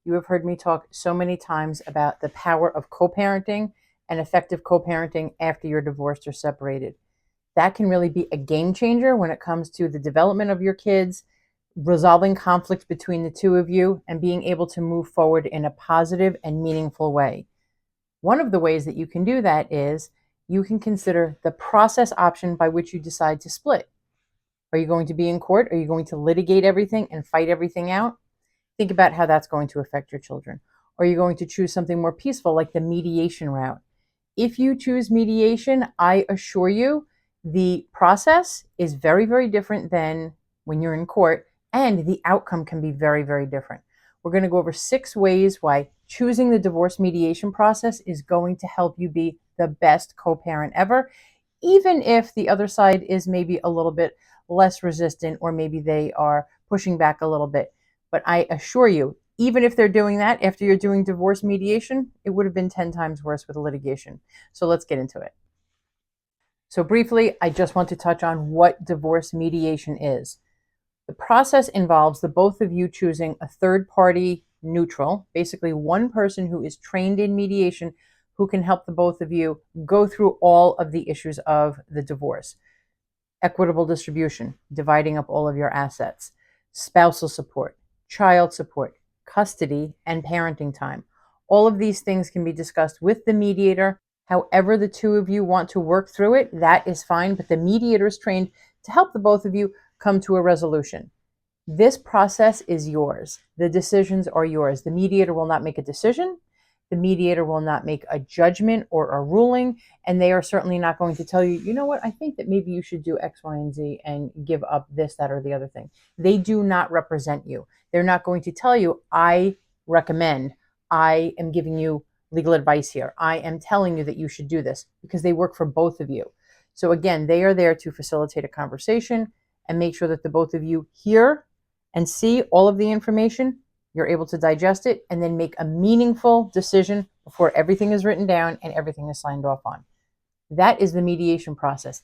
You have heard me talk so many times about the power of co-parenting and effective co-parenting after you're divorced or separated. That can really be a game changer when it comes to the development of your kids, resolving conflicts between the two of you, and being able to move forward in a positive and meaningful way. One of the ways that you can do that is you can consider the process option by which you decide to split. Are you going to be in court? Are you going to litigate everything and fight everything out? Think about how that's going to affect your children. Are you going to choose something more peaceful like the mediation route? If you choose mediation, I assure you the process is very, very different than when you're in court, and the outcome can be very, very different. We're going to go over 6 ways why choosing the divorce mediation process is going to help you be the best co-parent ever, even if the other side is maybe a little bit less resistant or maybe they are pushing back a little bit. But I assure you, even if they're doing that after you're doing divorce mediation, it would have been 10 times worse with litigation. So let's get into it. So briefly, I just want to touch on what divorce mediation is. The process involves the both of you choosing a third party neutral, basically one person who is trained in mediation who can help the both of you go through all of the issues of the divorce. Equitable distribution, dividing up all of your assets, spousal support, child support, custody, and parenting time. All of these things can be discussed with the mediator. However the two of you want to work through it, that is fine, but the mediator is trained to help the both of you come to a resolution. This process is yours. The decisions are yours. The mediator will not make a decision. The mediator will not make a judgment or a ruling, and they are certainly not going to tell you, you know what, I think that maybe you should do X, Y, and Z and give up this, that, or the other thing. They do not represent you. They're not going to tell you, I recommend, I am giving you legal advice here. I am telling you that you should do this, because they work for both of you. So again, they are there to facilitate a conversation and make sure that the both of you hear and see all of the information. You're able to digest it and then make a meaningful decision before everything is written down and everything is signed off on. That is the mediation process.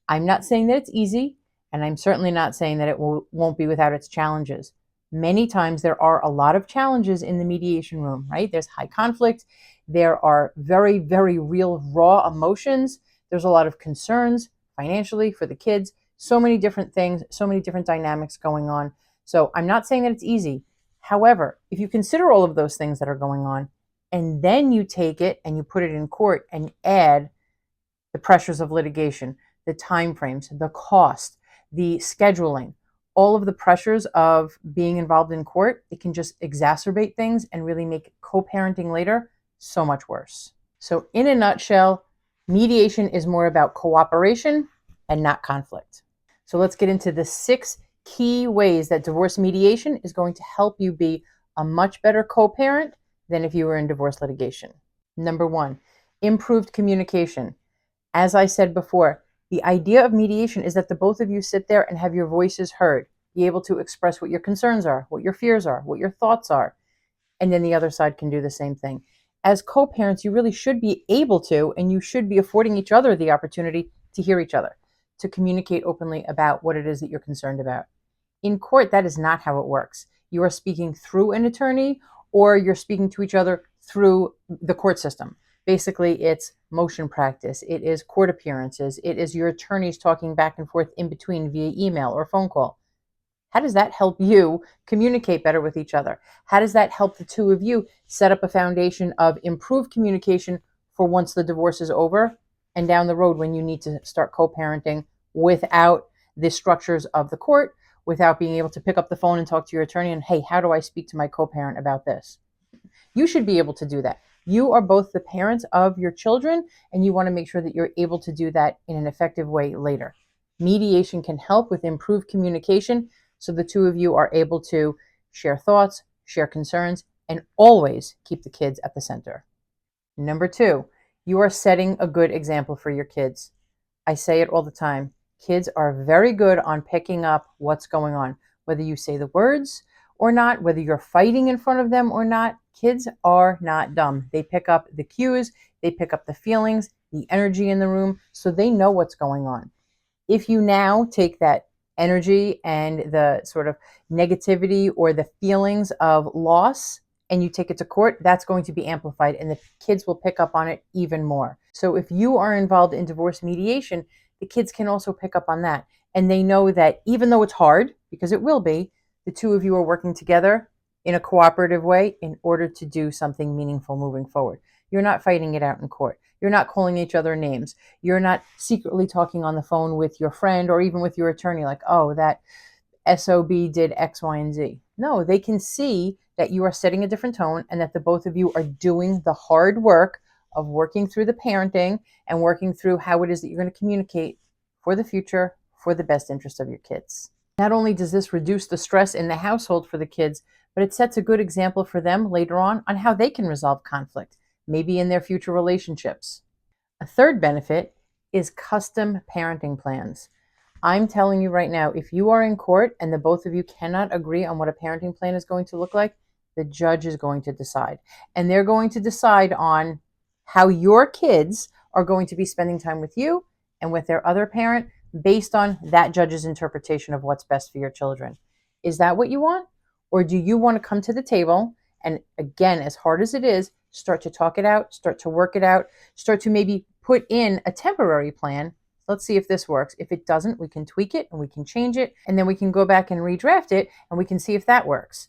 I'm not saying that it's easy, and I'm certainly not saying that it won't be without its challenges. Many times there are a lot of challenges in the mediation room, right? There's high conflict. There are very, very real, raw emotions. There's a lot of concerns financially for the kids. So many different things, so many different dynamics going on. So I'm not saying that it's easy. However, if you consider all of those things that are going on, and then you take it and you put it in court and add the pressures of litigation, the time frames, the cost, the scheduling, all of the pressures of being involved in court, it can just exacerbate things and really make co-parenting later so much worse. So in a nutshell, mediation is more about cooperation and not conflict. So let's get into the 6 key ways that divorce mediation is going to help you be a much better co-parent than if you were in divorce litigation. Number 1, improved communication. As I said before, the idea of mediation is that the both of you sit there and have your voices heard, be able to express what your concerns are, what your fears are, what your thoughts are, and then the other side can do the same thing. As co-parents, you really should be able to, and you should be affording each other the opportunity to hear each other, to communicate openly about what it is that you're concerned about. In court, that is not how it works. You are speaking through an attorney, or you're speaking to each other through the court system. Basically, it's motion practice. It is court appearances. It is your attorneys talking back and forth in between via email or phone call. How does that help you communicate better with each other? How does that help the two of you set up a foundation of improved communication for once the divorce is over and down the road when you need to start co-parenting without the structures of the court, without being able to pick up the phone and talk to your attorney and, hey, how do I speak to my co-parent about this? You should be able to do that. You are both the parents of your children, and you want to make sure that you're able to do that in an effective way later. Mediation can help with improved communication so the two of you are able to share thoughts, share concerns, and always keep the kids at the center. Number 2, you are setting a good example for your kids. I say it all the time. Kids are very good on picking up what's going on, whether you say the words or not, whether you're fighting in front of them or not. Kids are not dumb. They pick up the cues, they pick up the feelings, the energy in the room, so they know what's going on. If you now take that energy and the sort of negativity or the feelings of loss and you take it to court, that's going to be amplified and the kids will pick up on it even more. So if you are involved in divorce mediation, the kids can also pick up on that. And they know that even though it's hard, because it will be, the two of you are working together in a cooperative way in order to do something meaningful moving forward. You're not fighting it out in court. You're not calling each other names. You're not secretly talking on the phone with your friend or even with your attorney like, oh, that SOB did X, Y, and Z. No, they can see that you are setting a different tone and that the both of you are doing the hard work of working through the parenting and working through how it is that you're going to communicate for the future for the best interest of your kids. Not only does this reduce the stress in the household for the kids, but it sets a good example for them later on how they can resolve conflict, maybe in their future relationships. A third benefit is custom parenting plans. I'm telling you right now, if you are in court and the both of you cannot agree on what a parenting plan is going to look like, the judge is going to decide. And they're going to decide on how your kids are going to be spending time with you and with their other parent based on that judge's interpretation of what's best for your children. Is that what you want? Or do you want to come to the table and, again, as hard as it is, start to talk it out, start to work it out, start to maybe put in a temporary plan? Let's see if this works. If it doesn't, we can tweak it and we can change it, and then we can go back and redraft it and we can see if that works.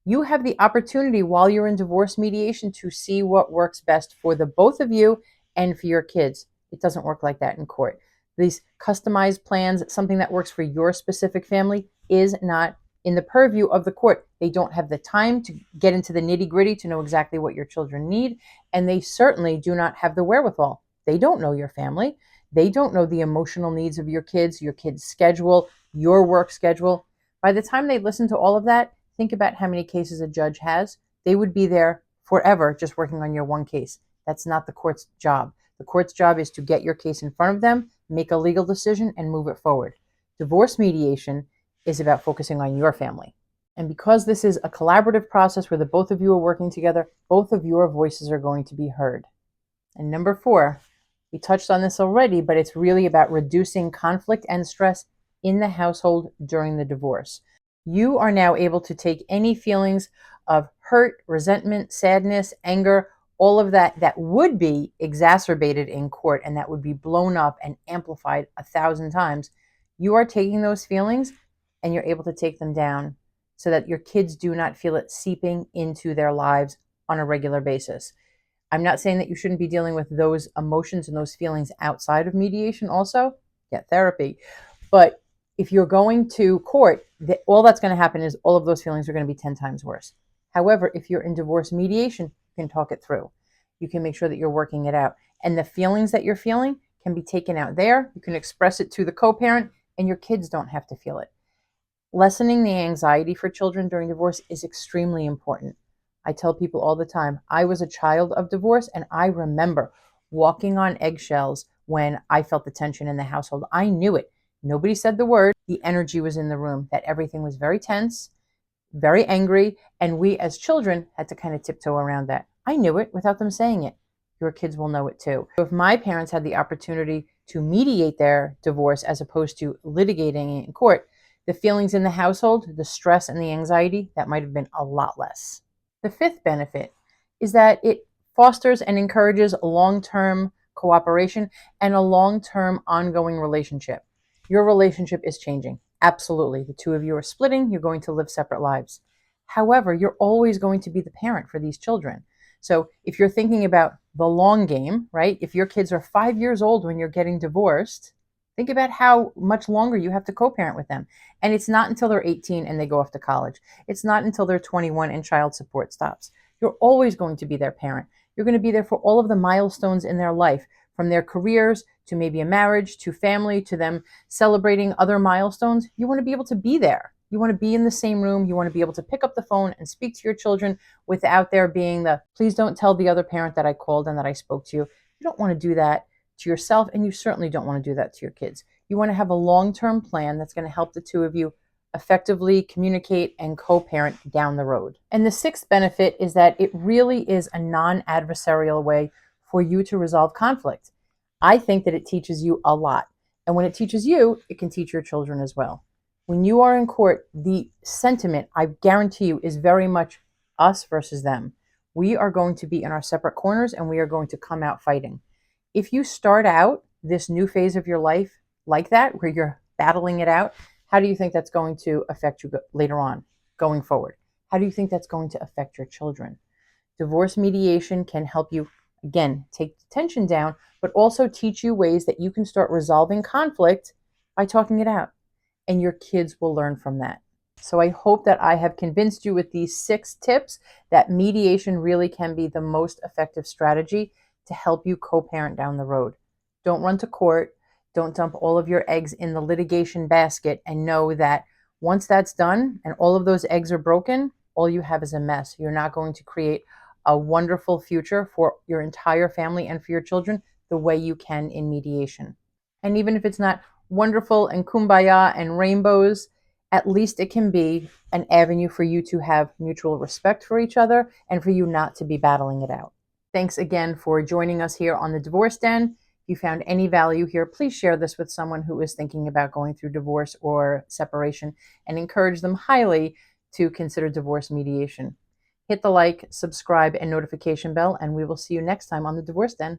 You have the opportunity while you're in divorce mediation to see what works best for the both of you and for your kids. It doesn't work like that in court. These customized plans, something that works for your specific family, is not in the purview of the court. They don't have the time to get into the nitty-gritty to know exactly what your children need, and they certainly do not have the wherewithal. They don't know your family. They don't know the emotional needs of your kids' schedule, your work schedule. By the time they listen to all of that, think about how many cases a judge has. They would be there forever just working on your one case. That's not the court's job. The court's job is to get your case in front of them, make a legal decision, and move it forward. Divorce mediation is about focusing on your family. And because this is a collaborative process where the both of you are working together, both of your voices are going to be heard. And number 4, we touched on this already, but it's really about reducing conflict and stress in the household during the divorce. You are now able to take any feelings of hurt, resentment, sadness, anger, all of that would be exacerbated in court and that would be blown up and amplified 1,000 times. You are taking those feelings and you're able to take them down so that your kids do not feel it seeping into their lives on a regular basis. I'm not saying that you shouldn't be dealing with those emotions and those feelings outside of mediation also. Get therapy. But if you're going to court, all that's going to happen is all of those feelings are going to be 10 times worse. However, if you're in divorce mediation, you can talk it through. You can make sure that you're working it out. And the feelings that you're feeling can be taken out there. You can express it to the co-parent, and your kids don't have to feel it. Lessening the anxiety for children during divorce is extremely important. I tell people all the time, I was a child of divorce, and I remember walking on eggshells when I felt the tension in the household. I knew it. Nobody said the word. The energy was in the room, that everything was very tense, very angry, and we as children had to kind of tiptoe around that. I knew it without them saying it. Your kids will know it too. So if my parents had the opportunity to mediate their divorce as opposed to litigating it in court, the feelings in the household, the stress and the anxiety, that might have been a lot less. The 5th benefit is that it fosters and encourages long-term cooperation and a long-term ongoing relationship. Your relationship is changing. Absolutely. The two of you are splitting. You're going to live separate lives. However, you're always going to be the parent for these children. So if you're thinking about the long game, right? If your kids are 5 years old when you're getting divorced, think about how much longer you have to co-parent with them. And it's not until they're 18 and they go off to college. It's not until they're 21 and child support stops. You're always going to be their parent. You're going to be there for all of the milestones in their life, from their careers to maybe a marriage, to family, to them celebrating other milestones. You want to be able to be there. You want to be in the same room. You want to be able to pick up the phone and speak to your children without there being the, please don't tell the other parent that I called and that I spoke to you. You don't want to do that to yourself, and you certainly don't want to do that to your kids. You want to have a long-term plan that's going to help the two of you effectively communicate and co-parent down the road. And the 6th benefit is that it really is a non-adversarial way for you to resolve conflict. I think that it teaches you a lot. And when it teaches you, it can teach your children as well. When you are in court, the sentiment, I guarantee you, is very much us versus them. We are going to be in our separate corners and we are going to come out fighting. If you start out this new phase of your life like that, where you're battling it out, how do you think that's going to affect you later on, going forward? How do you think that's going to affect your children? Divorce mediation can help you, again, take the tension down, but also teach you ways that you can start resolving conflict by talking it out. And your kids will learn from that. So I hope that I have convinced you with these 6 tips that mediation really can be the most effective strategy to help you co-parent down the road. Don't run to court. Don't dump all of your eggs in the litigation basket, and know that once that's done and all of those eggs are broken, all you have is a mess. You're not going to create a wonderful future for your entire family and for your children the way you can in mediation. And even if it's not wonderful and kumbaya and rainbows, at least it can be an avenue for you to have mutual respect for each other and for you not to be battling it out. Thanks again for joining us here on the Divorce Den. If you found any value here, please share this with someone who is thinking about going through divorce or separation, and encourage them highly to consider divorce mediation. Hit the like, subscribe, and notification bell, and we will see you next time on the Divorce Den.